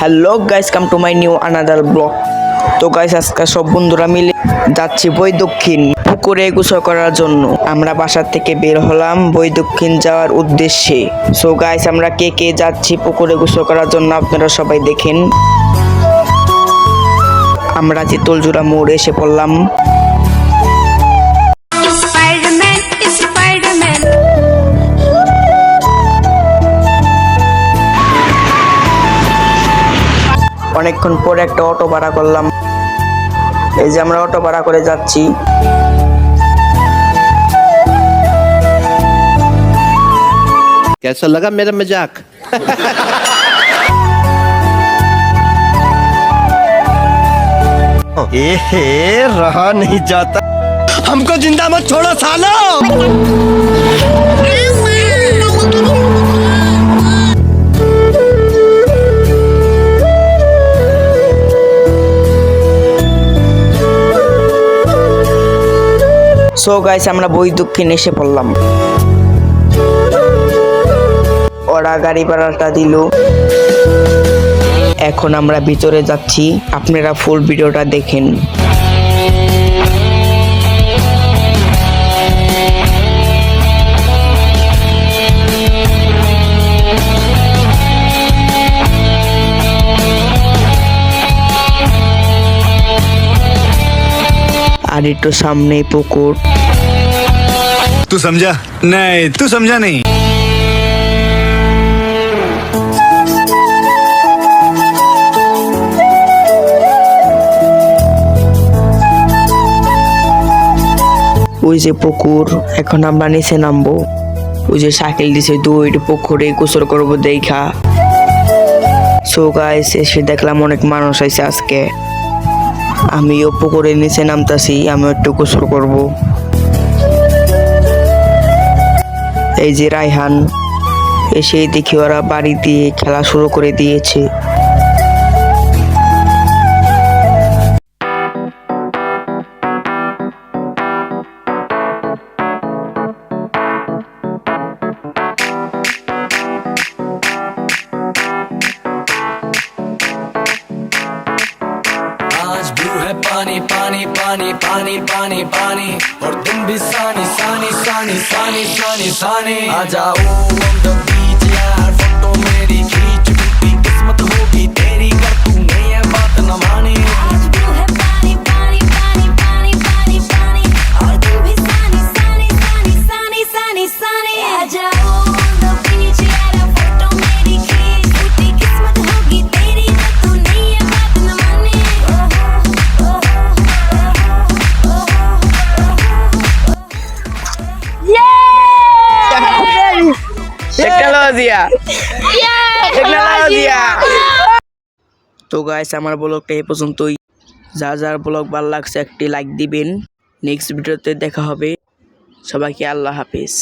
Hello guys, come to my new another blog. তো guys, আজকে সব বন্ধুরা মিলে যাচ্ছি বৈদক্ষিণ পুকুরে গোসল করার জন্য। আমরা বাসার থেকে বের হলাম বৈদক্ষিণ যাওয়ার উদ্দেশ্যে। সো গাইস, আমরা কে কে যাচ্ছি পুকুরে গোসল করার জন্য আপনারা সবাই দেখেন। আমরা চিতলজোড়া মোড়ে এসে পড়লাম। অনেকক্ষণ পরে একটা অটো ভাড়া করলাম। এই যে আমরা অটো ভাড়া করে যাচ্ছি। कैसा लगा मेरा मजाक? रहा नहीं जाता, हमको जिंदा मत छोड़ो सालो। সো গাইস, আমরা বৈদক্ষিণ এসে পড়লাম। ওরা গাড়ি ভাড়াটা দিল। এখন আমরা ভিতরে যাচ্ছি, আপনারা ফুল ভিডিওটা দেখেন। আর একটু সামনে পুকুর। तू समझा नहीं, तू समझा नहीं। ওই যে পুকুর, এখন আমরা নিচে নামবো। ওই যে সাইকেল দিছে দুই পুকুরে গোসল করবো দেখা। সো গাইস, এসে দেখলাম অনেক মানুষ আছে আজকে। আমিও পুকুরের নিচে নামতাছি, আমি একটু গোসল করব। এই যে রায়হান, এসে দেখি ওরা বাড়ি দিয়ে খেলা শুরু করে দিয়েছে। आज ब्लू है पानी पानी पानी पानी पानी पानी और तुम भी सानी सानी सानी सानी सानी सानी आ जाओ on the beach यार, फोटो मेरी खींच, टूटी किस्मत होगी तेरी कर तूने ये बात न मानी। आज ब्लू है पानी पानी पानी पानी पानी पानी और तुम भी सानी सानी सानी सानी सानी सानी आ जाओ on the beach यार, फोटो मेरी खींच, टूटी किस्मत होगी तेरी कर तूने ये बात न मानी। তো গাইস, আমার ব্লগটা এই পর্যন্তই। যার ব্লগ ভালো লাগছে একটি লাইক দিবেন। নেক্সট ভিডিওতে দেখা হবে। সবাইকে আল্লাহ হাফেজ।